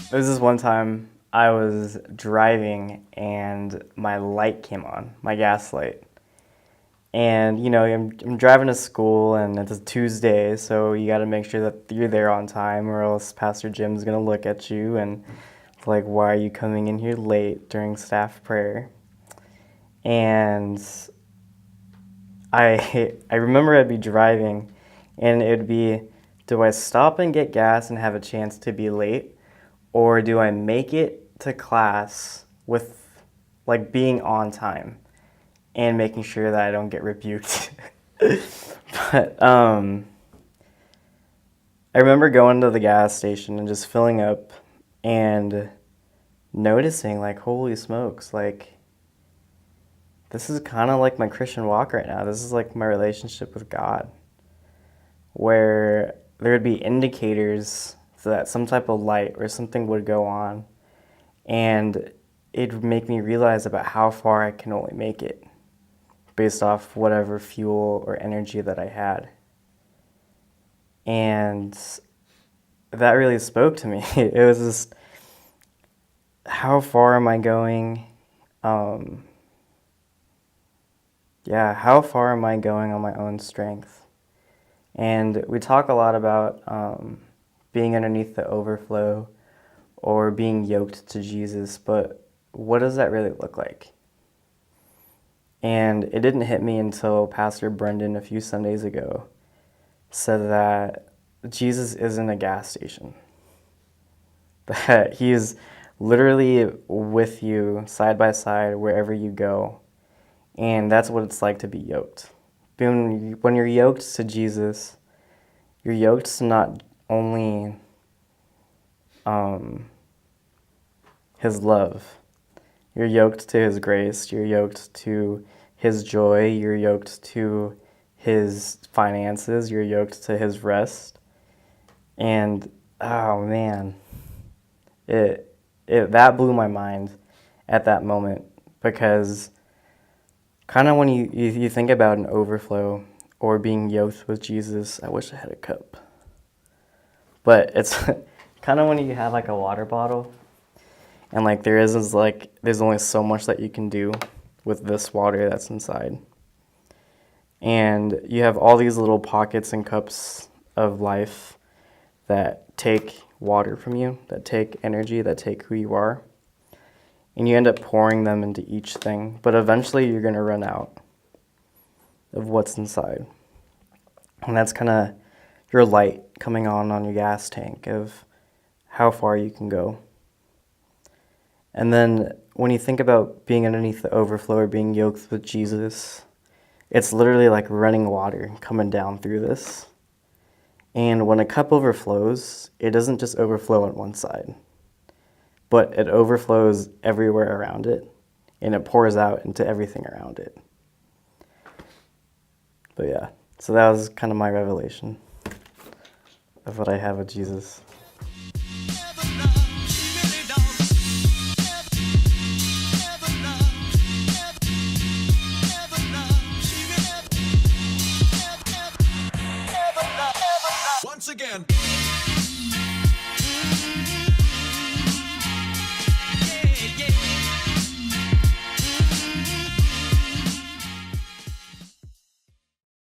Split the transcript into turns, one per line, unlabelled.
There was this one time I was driving and my light came on, my gas light. And, you know, I'm driving to school and it's a Tuesday, so you got to make sure that you're there on time or else Pastor Jim's going to look at you and like, why are you coming in here late during staff prayer? And I remember I'd be driving and it would be, do I stop and get gas and have a chance to be late? Or do I make it to class with like being on time and making sure that I don't get rebuked? But I remember going to the gas station and just filling up and noticing like, holy smokes, like this is kind of like my Christian walk right now. This is like my relationship with God, where there would be indicators so that some type of light or something would go on, and it would make me realize about how far I can only make it based off whatever fuel or energy that I had. And that really spoke to me. It was just, how far am I going? How far am I going on my own strength? And we talk a lot about being underneath the overflow or being yoked to Jesus, but what does that really look like? And it didn't hit me until Pastor Brendan a few Sundays ago said that Jesus isn't a gas station, that he is literally with you side by side wherever you go, and that's what it's like to be yoked. When you're yoked to Jesus, you're yoked to not only his love, you're yoked to his grace, you're yoked to his joy, you're yoked to his finances, you're yoked to his rest. And oh man, that blew my mind at that moment, because kind of when you think about an overflow or being yoked with Jesus, I wish I had a cup. But it's kind of when you have like a water bottle and like there's only so much that you can do with this water that's inside. And you have all these little pockets and cups of life that take water from you, that take energy, that take who you are. And you end up pouring them into each thing. But eventually you're going to run out of what's inside. And that's kind of your light coming on your gas tank of how far you can go. And then when you think about being underneath the overflow or being yoked with Jesus, it's literally like running water coming down through this. And when a cup overflows, it doesn't just overflow on one side, but it overflows everywhere around it, and it pours out into everything around it. But yeah, so that was kind of my revelation of what I have with Jesus.
Once again.